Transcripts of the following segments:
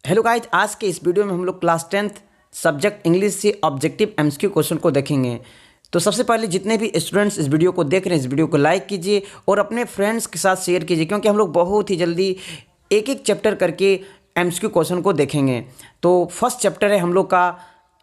Hello guys, आज के इस वीडियो में हम लोग क्लास 10th सब्जेक्ट इंग्लिश से ऑब्जेक्टिव एमसीक्यू क्वेश्चन को देखेंगे। तो सबसे पहले जितने भी स्टूडेंट्स इस वीडियो को देख रहे हैं, इस वीडियो को लाइक कीजिए और अपने फ्रेंड्स के साथ शेयर कीजिए, क्योंकि हम लोग बहुत ही जल्दी एक एक चैप्टर करके एमसीक्यू क्वेश्चन को देखेंगे। तो फर्स्ट चैप्टर है हम लोग का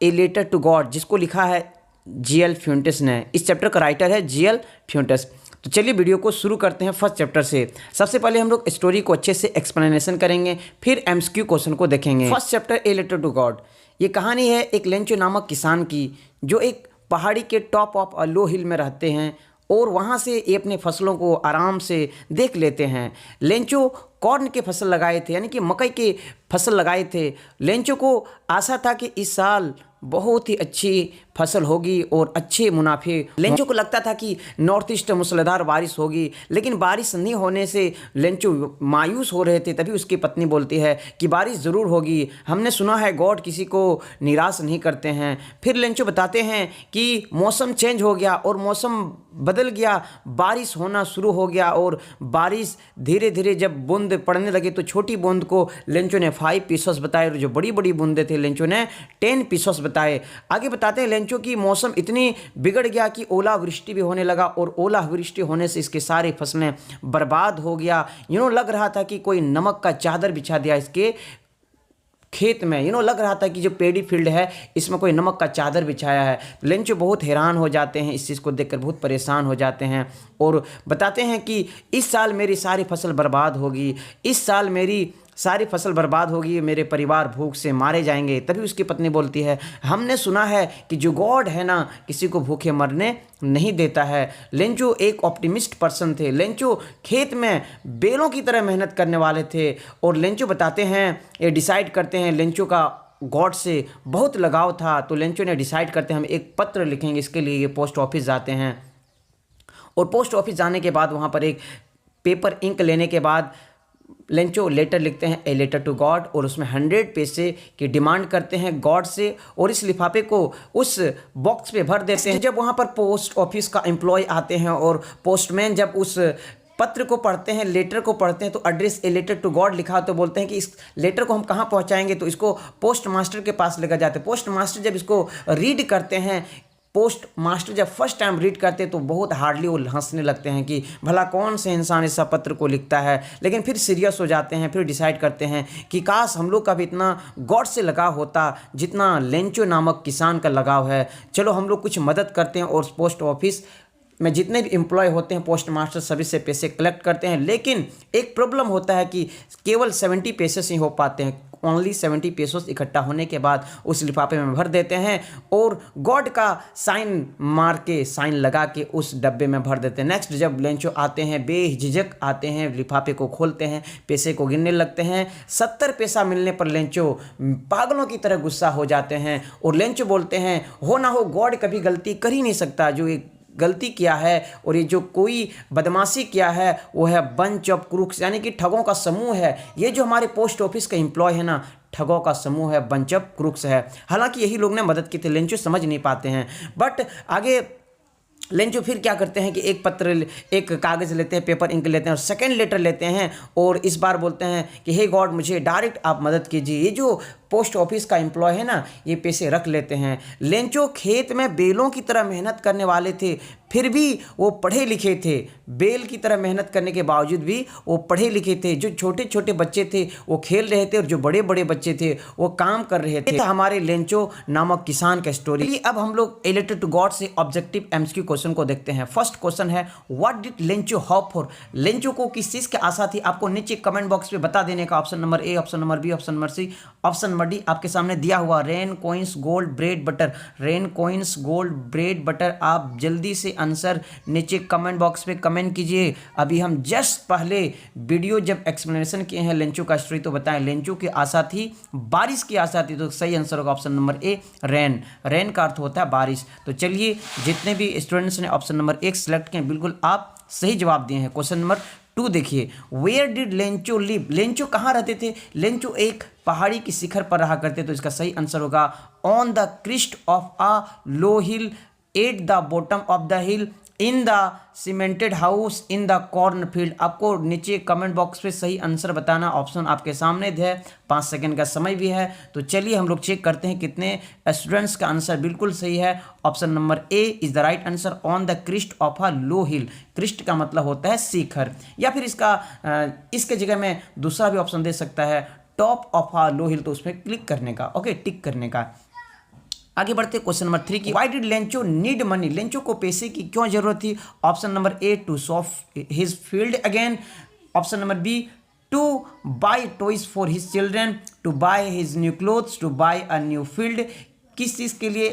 ए लेटर टू गॉड, जिसको लिखा है जीएल फ्यूंटस ने। इस चैप्टर का राइटर है जीएल फ्यूंटस। तो चलिए वीडियो को शुरू करते हैं फर्स्ट चैप्टर से। सबसे पहले हम लोग स्टोरी को अच्छे से एक्सप्लेनेशन करेंगे, फिर एमसीक्यू क्वेश्चन को देखेंगे। First chapter a letter to God. ये कहानी है एक लेंचो नामक किसान की, जो एक पहाड़ी के टॉप ऑफ अ लो हिल में रहते हैं और वहाँ से ये अपने फसलों को आराम से देख लेते हैं। लेंचो कॉर्न के फसल लगाए थे, यानी कि मकई के फसल लगाए थे। लेंचो को आशा था कि इस साल बहुत ही अच्छी फसल होगी और अच्छे मुनाफे। लेंचो को लगता था कि नॉर्थ ईस्ट मूसलाधार बारिश होगी, लेकिन बारिश नहीं होने से लेंचो मायूस हो रहे थे। तभी उसकी पत्नी बोलती है कि बारिश ज़रूर होगी, हमने सुना है गॉड किसी को निराश नहीं करते हैं। फिर लेंचो बताते हैं कि मौसम चेंज हो गया और मौसम बदल गया, बारिश होना शुरू हो गया और बारिश धीरे धीरे जब बूंद पड़ने लगे तो छोटी बूंद को लेंचो ने 5 पीसेस बताए और जो बड़ी बड़ी बूंदें थे लेंचो ने 10 पीसेस बताए। आगे बताते हैं लेंचो की मौसम इतनी बिगड़ गया कि ओलावृष्टि भी होने लगा और ओलावृष्टि होने से इसके सारी फसलें बर्बाद हो गया। लग रहा था कि कोई नमक का चादर बिछा दिया इसके खेत में। लग रहा था कि जो पेडी फील्ड है इसमें कोई नमक का चादर बिछाया है। लेंचो बहुत हैरान हो जाते हैं, इस चीज़ को देखकर बहुत परेशान हो जाते हैं और बताते हैं कि इस साल मेरी सारी फसल बर्बाद होगी, इस साल मेरी सारी फसल बर्बाद होगी, मेरे परिवार भूख से मारे जाएंगे। तभी उसकी पत्नी बोलती है, हमने सुना है कि जो गॉड है ना, किसी को भूखे मरने नहीं देता है। लेंचो एक ऑप्टिमिस्ट पर्सन थे। लेंचो खेत में बेलों की तरह मेहनत करने वाले थे और लेंचो बताते हैं, ये डिसाइड करते हैं, लेंचो का गॉड से बहुत लगाव था। तो लेंचो ने डिसाइड करते हैं हम एक पत्र लिखेंगे। इसके लिए ये पोस्ट ऑफिस जाते हैं और पोस्ट ऑफिस जाने के बाद वहाँ पर एक पेपर इंक लेने के बाद लेंचो लेटर लिखते हैं ए लेटर टू गॉड और उसमें 100 पैसे की डिमांड करते हैं गॉड से और इस लिफाफे को उस बॉक्स पे भर देते हैं। जब वहाँ पर पोस्ट ऑफिस का एम्प्लॉय आते हैं और पोस्टमैन जब उस पत्र को पढ़ते हैं, लेटर को पढ़ते हैं, तो address a letter to God लिखा, तो बोलते हैं कि इस लेटर को हम कहाँ पहुँचाएंगे। तो इसको पोस्ट मास्टर के पास लेकर जाते हैं। पोस्ट मास्टर जब इसको रीड करते हैं, पोस्ट मास्टर जब फर्स्ट टाइम रीड करते हैं तो बहुत हार्डली वो हंसने लगते हैं कि भला कौन से इंसान इस पत्र को लिखता है। लेकिन फिर सीरियस हो जाते हैं, फिर डिसाइड करते हैं कि काश हम लोग का भी इतना गॉड से लगाव होता जितना लेंचो नामक किसान का लगाव है। चलो हम लोग कुछ मदद करते हैं और पोस्ट ऑफिस में जितने भी एम्प्लॉय होते हैं, पोस्ट मास्टर सभी से पैसे कलेक्ट करते हैं। लेकिन एक प्रॉब्लम होता है कि केवल 70 पैसे ही हो पाते हैं। ओनली 70 पैसों इकट्ठा होने के बाद उस लिफाफे में भर देते हैं और गॉड का साइन मार के, साइन लगा के उस डब्बे में भर देते हैं। नेक्स्ट जब लेंचो आते हैं, बेझिझक आते हैं, लिफाफे को खोलते हैं, पैसे को गिनने लगते हैं। 70 पैसा मिलने पर लेंचो पागलों की तरह गुस्सा हो जाते हैं और लेंचो बोलते हैं, हो ना हो गॉड कभी गलती कर ही नहीं सकता। जो एक गलती किया है और ये जो कोई बदमाशी किया है वो है बंच ऑफ क्रूक्स, यानी कि ठगों का समूह है। ये जो हमारे पोस्ट ऑफिस का एम्प्लॉय है ना, ठगों का समूह है, बंच ऑफ क्रूक्स है। हालांकि यही लोग ने मदद की थी, लेंचो समझ नहीं पाते हैं। बट आगे लेंचो फिर क्या करते हैं कि एक कागज़ लेते हैं, पेपर इंक लेते हैं और सेकंड लेटर लेते हैं और इस बार बोलते हैं कि हे गॉड, मुझे डायरेक्ट आप मदद कीजिए। ये जो पोस्ट ऑफिस का एम्प्लॉय है ना, ये पैसे रख लेते हैं। लेंचो खेत में बेलों की तरह मेहनत करने वाले थे, फिर भी वो पढ़े लिखे थे। बेल की तरह मेहनत करने के बावजूद भी वो पढ़े लिखे थे। जो छोटे छोटे बच्चे थे वो खेल रहे थे और जो बड़े बड़े बच्चे थे वो काम कर रहे थे। हमारे लेंचो नामक किसान का स्टोरी। अब हम लोग ए लेटर टू गॉड से ऑब्जेक्टिव एमसीक्यू क्वेश्चन को देखते हैं। फर्स्ट क्वेश्चन है, what did Lencho hope for. Lencho को किस चीज़ की आशा थी? आपको नीचे कमेंट बॉक्स में बता देने का। Option number A, option number B, option number C, option number D आपके सामने दिया हुआ। Rain coins gold bread butter, rain coins gold bread butter. आप जल्दी से आंसर नीचे कमेंट बॉक्स में कमेंट कीजिए। अभी हम जस्ट पहले वीडियो जब एक्सप्लेनेशन किए हैं लेंचो का स्टोरी, तो बताएं लेंचो की आशा थी, बारिश की आशा थी। तो सही आंसर होगा ऑप्शन नंबर ए, रेन। रेन का अर्थ होता है बारिश। तो चलिए, जितने भी स्टूडेंट्स ने ऑप्शन नंबर 1 सिलेक्ट किए, बिल्कुल आप सही जवाब दिए हैं। क्वेश्चन नंबर 2 देखिए, where did Lencho live. Lencho कहाँ रहते थे? लेंचो एक पहाड़ी की शिखर पर रहा करते। तो इसका सही आंसर होगा on the crest of a low hill, at the bottom of the hill, in the cemented house in the cornfield. आपको नीचे कमेंट बॉक्स पे सही आंसर बताना, ऑप्शन आपके सामने है, 5 सेकंड का समय भी है। तो चलिए हम लोग चेक करते हैं कितने स्टूडेंट्स का आंसर बिल्कुल सही है। Option number A is the right answer, on the crest of a low hill. Crest का मतलब होता है शिखर, या फिर इसके जगह में दूसरा भी ऑप्शन दे सकता है, टॉप ऑफ अ लो हिल, तो उसमें क्लिक करने का, ओके, टिक करने का। आगे बढ़ते क्वेश्चन नंबर 3 की, why did Lencho need money. Lencho को पैसे की क्यों जरूरत थी। Option number A to soft his field again. Option number B to buy toys for his children, to buy his new clothes, to buy a new field. किस चीज के लिए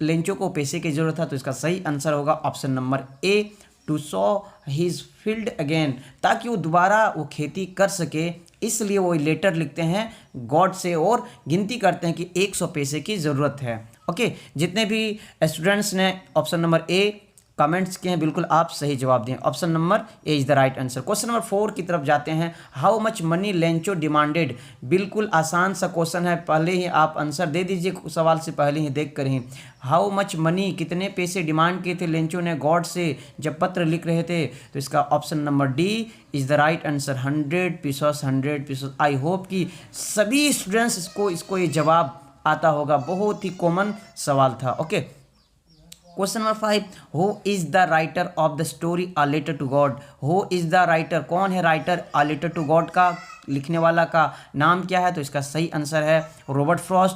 लेंचो को पैसे की जरूरत था, तो इसका सही आंसर होगा option number A to sow his field again, ताकि वो दोबारा वो खेती कर सके। इसलिए वो लेटर लिखते हैं गॉड से और गिनती करते हैं कि 100 पैसे की ज़रूरत है। ओके, जितने भी स्टूडेंट्स ने ऑप्शन नंबर ए कमेंट्स किए हैं, बिल्कुल आप सही जवाब दें। Option number A is the right answer. Question number 4 की तरफ जाते हैं। How much money Lencho demanded. बिल्कुल आसान सा क्वेश्चन है, पहले ही आप आंसर दे दीजिए सवाल से पहले ही देख कर ही। हाउ मच मनी, कितने पैसे डिमांड किए थे लेंचो ने गॉड से जब पत्र लिख रहे थे, तो इसका option number D is the right answer, 100 pieces 100 pieces. I hope कि सभी स्टूडेंट्स इसको ये जवाब आता होगा, बहुत ही कॉमन सवाल था। Okay, question number 5, who is the writer of the story a letter to God. Who is the writer, कौन है writer a letter to God का, लिखने वाला का नाम क्या है, तो इसका सही आंसर है रॉबर्ट फ्रॉस्ट,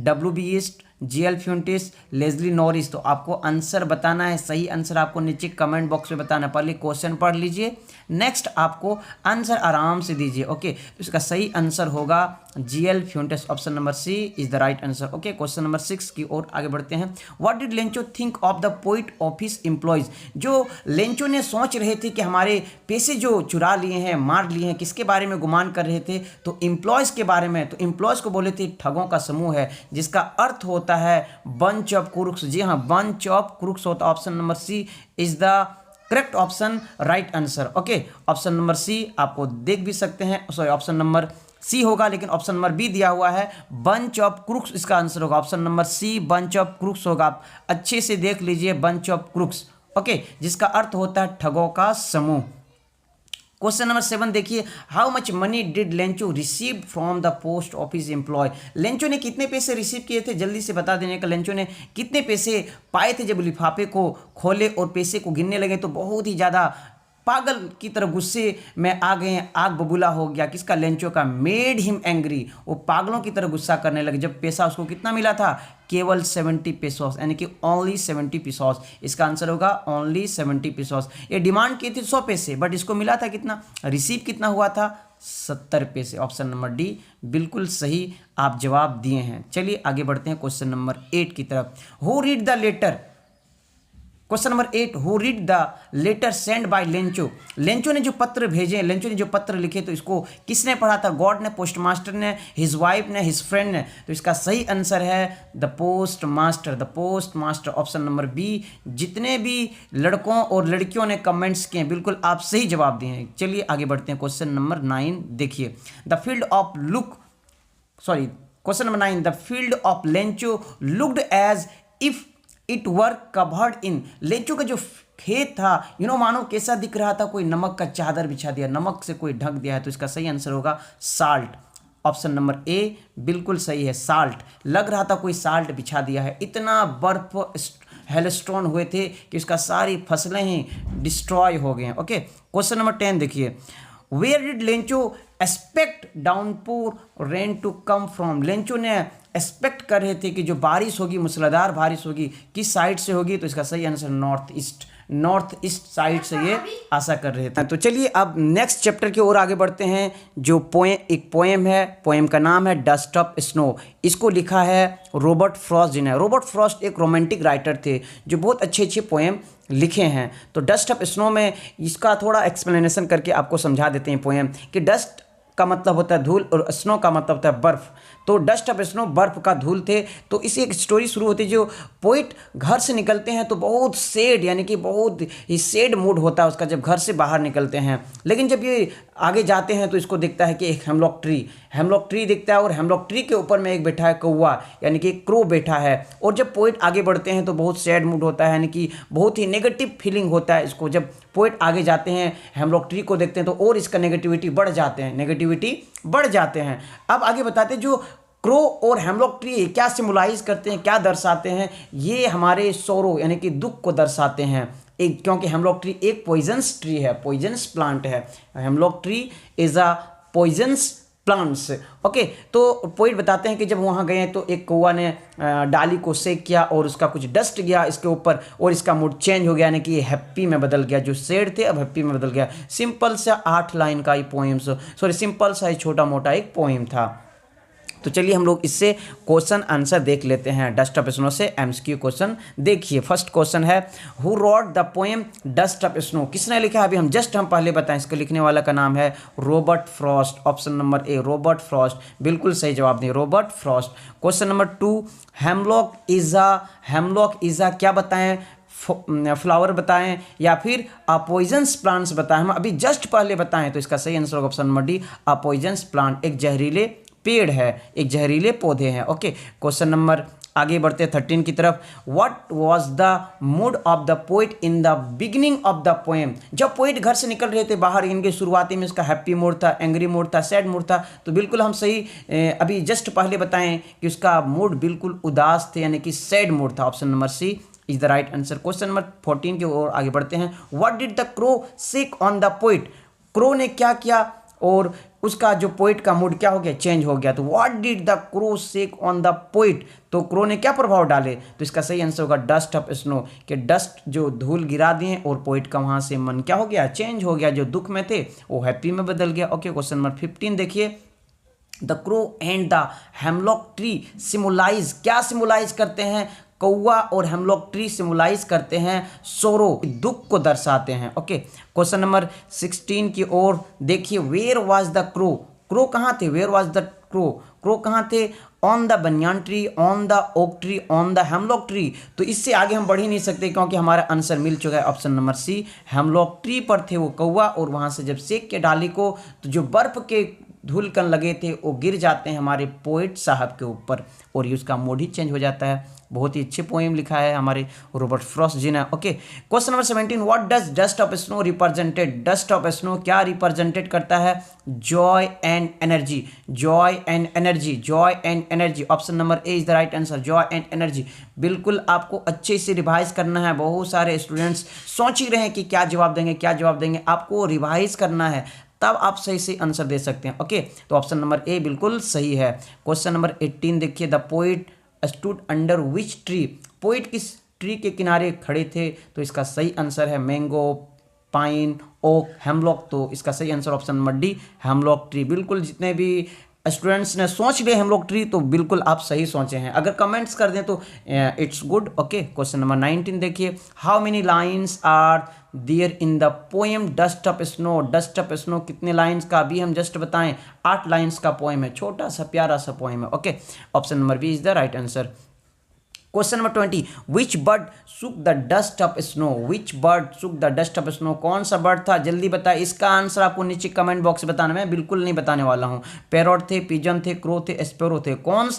W.B. ईस्ट, G.L. Fuentes, Leslie Norris. तो आपको आंसर बताना है, सही आंसर आपको नीचे कमेंट बॉक्स में बताना। पहले क्वेश्चन पढ़ लीजिए, नेक्स्ट आपको आंसर आराम से दीजिए। ओके, तो इसका सही आंसर होगा G.L. Fuentes, option number C is the right answer. Okay, question number 6 की ओर आगे बढ़ते हैं। What did Lencho think of the post office employees. जो लेंचो ने सोच रहे थे कि हमारे पैसे जो चुरा लिए हैं, मार लिए हैं, किसके बारे में गुमान कर रहे थे, तो एम्प्लॉयज के बारे में। तो एम्प्लॉयज को बोले थे ठगों का समूह है, जिसका अर्थ होता है बंच ऑफ क्रूक्स। जी हाँ, बंच ऑफ क्रूक्स होता है। Option number C is the correct option, right answer. Okay, option number C आपको देख भी सकते हैं, सॉरी ऑप्शन नंबर सी होगा, लेकिन ऑप्शन नंबर बी दिया हुआ है बंच ऑफ क्रूक्स, इसका आंसर होगा option number C, bunch of crooks होगा। आप अच्छे से देख लीजिए, बंच ऑफ क्रूक्स, ओके, जिसका अर्थ होता है ठगों का समूह। क्वेश्चन नंबर 7 देखिए, how much money did Lencho receive from the post office employee. Lencho ने कितने पैसे रिसीव किए थे, जल्दी से बता देने का। लेंचो ने कितने पैसे पाए थे जब लिफाफे को खोले और पैसे को गिनने लगे, तो बहुत ही ज़्यादा पागल की तरह गुस्से में आ गए, आग बबूला हो गया। किसका, लेंचो का। मेड हिम एंग्री, वो पागलों की तरह गुस्सा करने लगे जब पैसा उसको कितना मिला था, केवल 70 पेसोस, यानी कि ओनली 70 पेसोस। इसका आंसर होगा ओनली 70 पेसोस। ये डिमांड की थी 100 पैसे, बट इसको मिला था कितना, रिसीव कितना हुआ था, 70 पैसे। ऑप्शन नंबर डी बिल्कुल सही आप जवाब दिए हैं। चलिए आगे बढ़ते हैं क्वेश्चन नंबर 8 की तरफ। Who read the letter. Question number 8, who read the letter send by Lencho. Lencho ने जो पत्र भेजे, लेंचो ने जो पत्र लिखे, तो इसको किसने पढ़ा था, गॉड ने, पोस्ट मास्टर ने, हिज वाइफ ने, हिज फ्रेंड ने। तो इसका सही आंसर है the postmaster, the postmaster, option number B. जितने भी लड़कों और लड़कियों ने कमेंट्स किए, बिल्कुल आप सही जवाब दिए हैं। चलिए आगे बढ़ते हैं क्वेश्चन नंबर 9 देखिए। The field of question number 9, the field of Lencho looked as if it were covered in. Lencho का जो खेत था, मानो कैसा दिख रहा था, कोई नमक का चादर बिछा दिया, नमक से कोई ढक दिया है। तो इसका सही आंसर होगा साल्ट, ऑप्शन नंबर ए बिल्कुल सही है, साल्ट। लग रहा था कोई साल्ट बिछा दिया है, इतना बर्फ हेलस्टोन हुए थे कि उसका सारी फसलें ही डिस्ट्रॉय हो गए हैं। ओके, क्वेश्चन नंबर 10 देखिए। Where did Lencho expect downpour rain to come from. Lencho ने एक्सपेक्ट कर रहे थे कि जो बारिश होगी, मूसलाधार बारिश होगी, किस साइड से होगी, तो इसका सही आंसर नॉर्थ ईस्ट साइड से ये आशा कर रहे थे। तो चलिए अब नेक्स्ट चैप्टर की ओर आगे बढ़ते हैं। जो एक पोएम है, पोएम का नाम है डस्ट ऑफ स्नो। इसको लिखा है रॉबर्ट फ्रॉस्ट जी ने। रॉबर्ट फ्रॉस्ट एक रोमांटिक राइटर थे जो बहुत अच्छे पोएम लिखे हैं। तो डस्ट ऑफ स्नो में इसका थोड़ा एक्सप्लेनेशन करके आपको समझा देते हैं पोएम कि डस्ट का मतलब होता है धूल और स्नो का मतलब होता है बर्फ। तो डस्ट ऑफ स्नो बर्फ का धूल थे। तो इसी एक स्टोरी शुरू होती है। जो पोइट घर से निकलते हैं तो बहुत सैड, यानी कि बहुत ही सैड मूड होता है उसका जब घर से बाहर निकलते हैं। लेकिन जब ये आगे जाते हैं तो इसको दिखता है कि एक हेमलॉक ट्री दिखता है और हेमलॉक ट्री के ऊपर में एक बैठा है कौवा, यानी कि क्रो बैठा है। और जब पोइट आगे बढ़ते हैं तो बहुत सैड मूड होता है, यानी कि बहुत ही नेगेटिव फीलिंग होता है इसको। जब पोइट आगे जाते हैं हेमलॉक ट्री को देखते हैं तो और इसका नेगेटिविटी बढ़ जाते हैं। अब आगे बताते हैं जो क्रो और हेमलॉक ट्री क्या सिम्बलाइज करते हैं, क्या दर्शाते हैं, ये हमारे सोरो यानी कि दुख को दर्शाते हैं। एक क्योंकि हेमलॉक ट्री एक पॉइजनस ट्री है, पॉइजनस प्लांट है। Hemlock tree is a poisonous plants. Okay, तो पोइट बताते हैं कि जब वहाँ गए तो एक कौवा ने डाली को सेक किया और उसका कुछ डस्ट गया इसके ऊपर और इसका मूड चेंज हो गया, यानी कि हैप्पी में बदल गया। जो सैड थे अब हैप्पी में बदल गया। सिंपल सा 8 लाइन का ही पोएम, सिंपल सा ही छोटा मोटा एक पोएम था। तो चलिए हम लोग इससे क्वेश्चन आंसर देख लेते हैं। डस्ट ऑफ स्नो से एमसीक्यू क्वेश्चन देखिए। फर्स्ट क्वेश्चन है who wrote the poem dust of snow, किसने लिखा है? अभी हम पहले बताएं, इसके लिखने वाला का नाम है रॉबर्ट फ्रॉस्ट। ऑप्शन नंबर ए रॉबर्ट फ्रॉस्ट, बिल्कुल सही जवाब दिए, Robert Frost. Question number 2 hemlock is a क्या बताएं? फ्लावर बताएं या फिर अपॉइजनस प्लांट्स बताएं? हम अभी पहले बताएं तो इसका सही आंसर होगा ऑप्शन नंबर डी अपॉइजनस प्लांट। एक जहरीले पेड़ है, एक जहरीले पौधे हैं। ओके, क्वेश्चन नंबर आगे बढ़ते 13 की तरफ। What was the mood off the poet in the beginning of the poem? जब पोइट घर से निकल रहे थे बाहर, इनके शुरुआती में उसका हैप्पी मूड था, एंग्री मूड था, सैड मूड था। तो बिल्कुल हम सही अभी पहले बताएं कि उसका मूड बिल्कुल उदास थे, यानी कि सैड मूड था। Option number C is the right answer. Question number 14 की ओर आगे बढ़ते हैं। What did the crow shake on the poet? Crow ने क्या किया और उसका जो पोइट का मूड क्या हो गया? चेंज हो गया। तो what did the crow shake on the poet? तो क्रो ने क्या प्रभाव डाले? तो इसका सही आंसर होगा डस्ट ऑफ स्नो, कि डस्ट जो धूल गिरा दिए और पोइट का वहां से मन क्या हो गया? चेंज हो गया। जो दुख में थे वो हैप्पी में बदल गया। ओके, क्वेश्चन नंबर 15 देखिए। The crow and the hemlock tree symbolize, क्या सिम्बलाइज करते हैं? कौवा और हेमलॉक ट्री सिम्बलाइज करते हैं सोरो, दुख को दर्शाते हैं। ओके, क्वेश्चन नंबर 16 की ओर देखिए। Where was the crow? Crow कहाँ थे? Where was the crow? Crow कहाँ थे? On the banyan tree, on the oak tree, on the hemlock tree. तो इससे आगे हम बढ़ ही नहीं सकते क्योंकि हमारा आंसर मिल चुका है option number C, hemlock tree पर थे वो कौवा। और वहां से जब सेक के डाली को तो जो बर्फ के धूल कण लगे थे वो गिर जाते हैं हमारे पोइट साहब के ऊपर और ये उसका मूड ही चेंज हो जाता है। बहुत ही अच्छे पोएम लिखा है हमारे रॉबर्ट फ्रॉस्ट जी ने। Okay, question number 17 what does dust of snow represented? Dust of snow क्या रिप्रेजेंटेड करता है? Joy and energy, Joy and energy, Joy and energy. Option number A is the right answer, Joy and energy. बिल्कुल आपको अच्छे से revise करना है। बहुत सारे स्टूडेंट्स सोच ही रहे हैं कि क्या जवाब देंगे, आपको रिवाइज करना है, तब आप सही से आंसर दे सकते हैं। ओके, तो ऑप्शन नंबर ए बिल्कुल सही है। क्वेश्चन नंबर 18 देखिए। The poet stood under which tree? Poet किस ट्री के किनारे खड़े थे? तो इसका सही आंसर है मैंगो, पाइन, ओक, हेमलॉक। तो इसका सही answer option number D hemlock tree. बिल्कुल जितने भी स्टूडेंट्स ने सोच लिया हेमलॉक ट्री तो बिल्कुल आप सही सोचे हैं। अगर कमेंट्स कर दें तो it's good. Okay, question number 19 देखिए। How many lines are there in the poem dust of snow? Dust of snow कितने लाइन्स का? अभी हम बताएं 8 लाइन्स का पोएम है, छोटा सा प्यारा सा पोएम है। Okay, option number B is the right answer. Question number 20 which bird shook the dust of snow? Which bird shook the dust of snow? कौन सा बर्ड था? जल्दी बताए। इसका आंसर आपको नीचे कमेंट बॉक्स में बताना, मैं बिल्कुल नहीं बताने वाला हूँ। पैरॉट थे, पिजन थे, क्रो थे, स्पैरो थे। कौन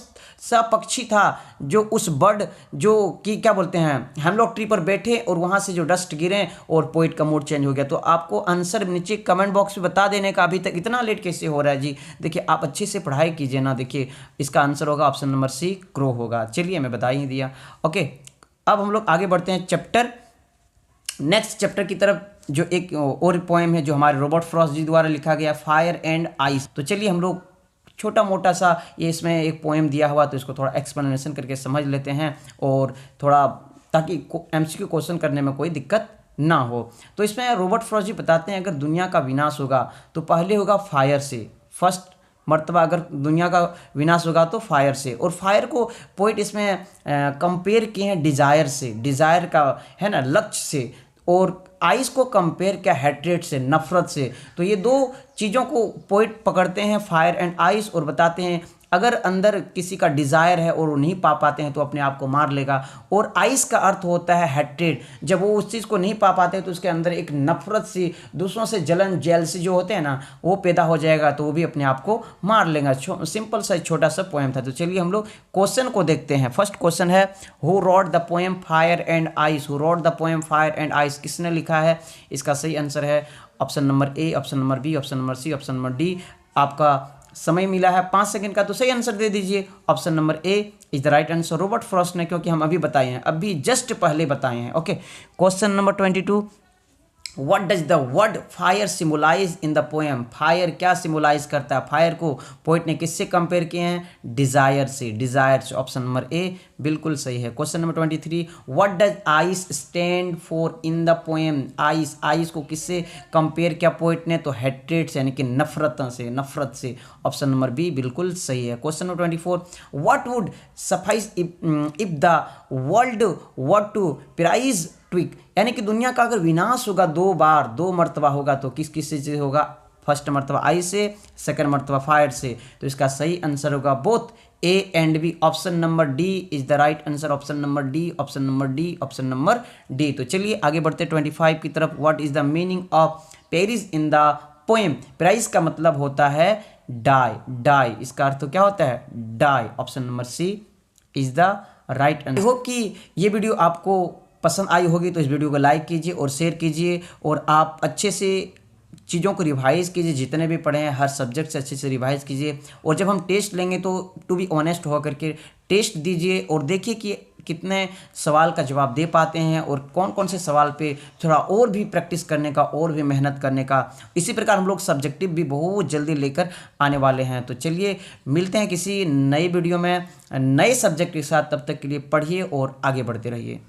सा पक्षी था जो उस बर्ड जो कि क्या बोलते हैं हेमलॉक ट्री पर बैठे और वहां से जो डस्ट गिरे और पोइट का मूड चेंज हो गया? तो आपको आंसर नीचे कमेंट बॉक्स में बता देने का। अभी तक इतना लेट कैसे हो रहा है जी? देखिए आप अच्छे से पढ़ाई कीजिए ना। देखिए इसका आंसर होगा ऑप्शन नंबर सी, क्रो होगा। चलिए मैं बता ही दिया। ओके, अब हम लोग आगे बढ़ते हैं नेक्स्ट चैप्टर की तरफ, जो एक और पोएम है जो हमारे रॉबर्ट फ्रॉस्ट जी द्वारा लिखा गया, फायर एंड आइस। तो चलिए हम लोग छोटा मोटा सा ये इसमें एक पोएम दिया हुआ तो इसको थोड़ा एक्सप्लेनेशन करके समझ लेते हैं और थोड़ा ताकि एमसीक्यू क्वेश्चन करने में कोई दिक्कत ना हो। तो इसमें रॉबर्ट फ्रॉस्ट जी बताते हैं अगर दुनिया का विनाश होगा तो पहले होगा फायर से। फर्स्ट मर्तबा अगर दुनिया का विनाश होगा तो फायर से। और फायर को पोइट इसमें कंपेयर किए हैं डिज़ायर से, डिज़ायर का है ना लक्ष्य से। और आइस को कंपेयर किया हेट्रेट से, नफरत से। तो ये दो चीज़ों को पोइट पकड़ते हैं फायर एंड आइस और बताते हैं अगर अंदर किसी का डिज़ायर है और वो नहीं पा पाते हैं तो अपने आप को मार लेगा। और आइस का अर्थ होता है हेट्रेड, जब वो उस चीज़ को नहीं पा पाते तो उसके अंदर एक नफरत सी, दूसरों से जलन, जेलसी जो होते हैं ना, वो पैदा हो जाएगा, तो वो भी अपने आप को मार लेगा। सिंपल सा छोटा सा पोएम था। तो चलिए हम लोग क्वेश्चन को देखते हैं। फर्स्ट क्वेश्चन है, who wrote the poem fire and ice. Who wrote the poem fire and ice, किसने लिखा है? इसका सही आंसर है option number A, option number B, option number C, option number D. आपका समय मिला है 5 सेकंड का, तो सही आंसर दे दीजिए। Option number A is the right answer, Robert Frost ने, क्योंकि हम अभी बताए हैं, अभी जस्ट पहले बताए हैं। Okay, question number 22, What does the word fire symbolize in the poem? Fire क्या सिम्बोलाइज करता है? फायर को पोइट ने किससे कंपेयर किए हैं? डिजायर से, डिजायर से। ऑप्शन नंबर ए बिल्कुल सही है। Question number 23, What does ice stand for in the poem? Ice, ice को किससे कंपेयर किया पोइट ने? तो हेट्रेड से, यानी कि नफरत से, नफरत से। ऑप्शन नंबर बी बिल्कुल सही है। Question number 24, What would suffice if the world were to perish tweak, यानी कि दुनिया का अगर विनाश होगा 2 बार, 2 मर्तबा होगा, तो किस किस से होगा? फर्स्ट मर्तबा आइस से, सेकंड मर्तबा फायर से। तो इसका सही आंसर होगा both A and B. Option number D is the right answer. Option number D, option number D, option number D. तो चलिए आगे बढ़ते 25 की तरफ। What is the meaning of perish in the poem? Perish का मतलब होता है डाई, डाई। इसका अर्थ तो क्या होता है? Die. Option number C is the right answer. I hope कि ये वीडियो आपको पसंद आई होगी, तो इस वीडियो को लाइक कीजिए और शेयर कीजिए, और आप अच्छे से चीज़ों को रिवाइज़ कीजिए, जितने भी पढ़े हैं हर सब्जेक्ट से अच्छे से रिवाइज़ कीजिए। और जब हम टेस्ट लेंगे तो टू बी ऑनेस्ट होकर के टेस्ट दीजिए और देखिए कि कितने सवाल का जवाब दे पाते हैं और कौन कौन से सवाल पे थोड़ा और भी प्रैक्टिस करने का, और भी मेहनत करने का। इसी प्रकार हम लोग सब्जेक्टिव भी बहुत जल्दी लेकर आने वाले हैं। तो चलिए मिलते हैं किसी नई वीडियो में नए सब्जेक्ट के साथ। तब तक के लिए पढ़िए और आगे बढ़ते रहिए।